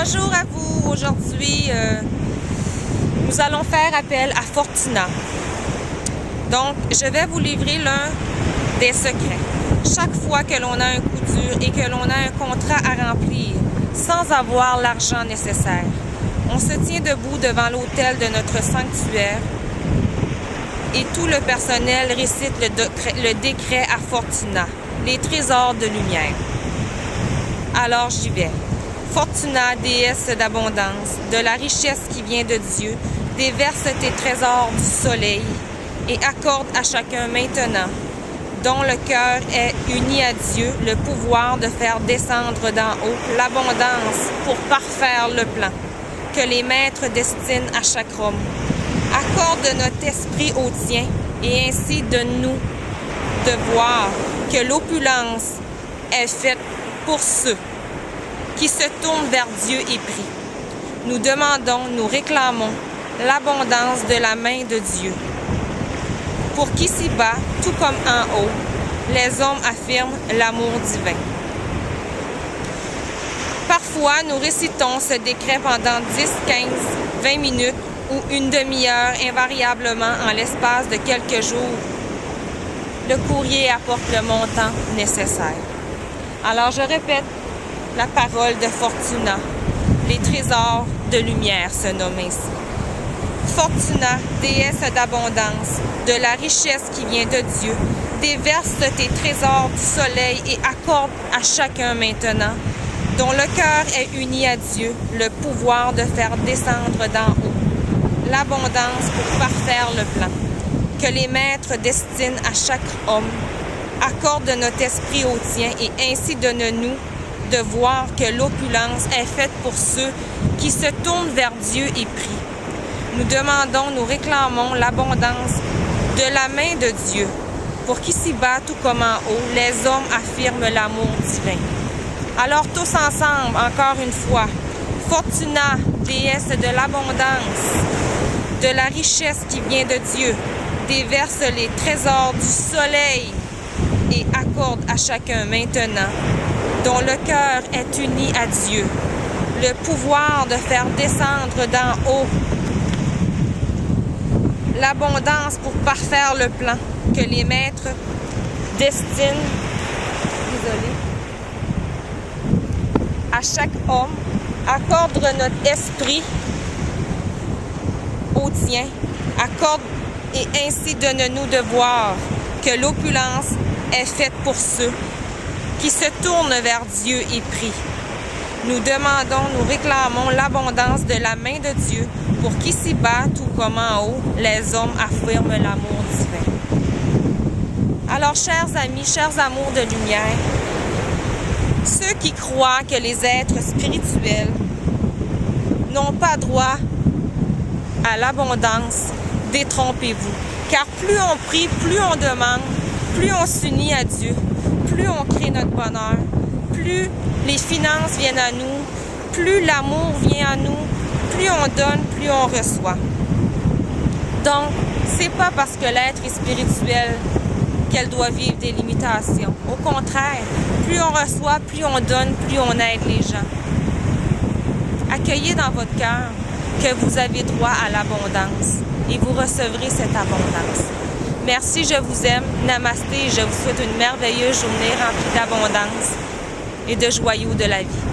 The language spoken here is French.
Bonjour à vous. Aujourd'hui, nous allons faire appel à Fortuna. Donc, je vais vous livrer l'un des secrets. Chaque fois que l'on a un coup dur et que l'on a un contrat à remplir sans avoir l'argent nécessaire, on se tient debout devant l'autel de notre sanctuaire et tout le personnel récite le décret à Fortuna, les trésors de lumière. Alors j'y vais. Fortuna, déesse d'abondance, de la richesse qui vient de Dieu, déverse tes trésors du soleil et accorde à chacun maintenant, dont le cœur est uni à Dieu, le pouvoir de faire descendre d'en haut l'abondance pour parfaire le plan que les maîtres destinent à chaque homme. Accorde notre esprit au tien et ainsi donne-nous de voir que l'opulence est faite pour ceux qui se tournent vers Dieu et prient. Nous demandons, nous réclamons l'abondance de la main de Dieu. Pour qu'ici-bas, tout comme en haut, les hommes affirment l'amour divin. Parfois, nous récitons ce décret pendant 10, 15, 20 minutes ou une demi-heure, invariablement en l'espace de quelques jours. Le courrier apporte le montant nécessaire. Alors, je répète la parole de Fortuna. Les trésors de lumière se nomment ainsi. Fortuna, déesse d'abondance, de la richesse qui vient de Dieu, déverse tes trésors du soleil et accorde à chacun maintenant, dont le cœur est uni à Dieu, le pouvoir de faire descendre d'en haut l'abondance pour parfaire le plan que les maîtres destinent à chaque homme. Accorde notre esprit au tien et ainsi donne-nous de voir que l'opulence est faite pour ceux qui se tournent vers Dieu et prient. Nous demandons, nous réclamons l'abondance de la main de Dieu, pour qu'ici-bas, tout comme en haut, les hommes affirment l'amour divin. Alors tous ensemble, encore une fois, Fortuna, déesse de l'abondance, de la richesse qui vient de Dieu, déverse les trésors du soleil et accorde à chacun maintenant, dont le cœur est uni à Dieu, le pouvoir de faire descendre d'en haut l'abondance pour parfaire le plan que les maîtres destinent à chaque homme. Accorde notre esprit au tien, accorde et ainsi donne-nous de voir que l'opulence est faite pour ceux qui se tournent vers Dieu et prient. Nous demandons, nous réclamons l'abondance de la main de Dieu pour qu'ici-bas, tout comme en haut, les hommes affirment l'amour divin. Alors, chers amis, chers amours de lumière, ceux qui croient que les êtres spirituels n'ont pas droit à l'abondance, détrompez-vous. Car plus on prie, plus on demande, plus on s'unit à Dieu, plus on crée notre bonheur, plus les finances viennent à nous, plus l'amour vient à nous, plus on donne, plus on reçoit. Donc, c'est pas parce que l'être est spirituel qu'elle doit vivre des limitations. Au contraire, plus on reçoit, plus on donne, plus on aide les gens. Accueillez dans votre cœur que vous avez droit à l'abondance et vous recevrez cette abondance. Merci, je vous aime. Namasté, je vous souhaite une merveilleuse journée remplie d'abondance et de joyaux de la vie.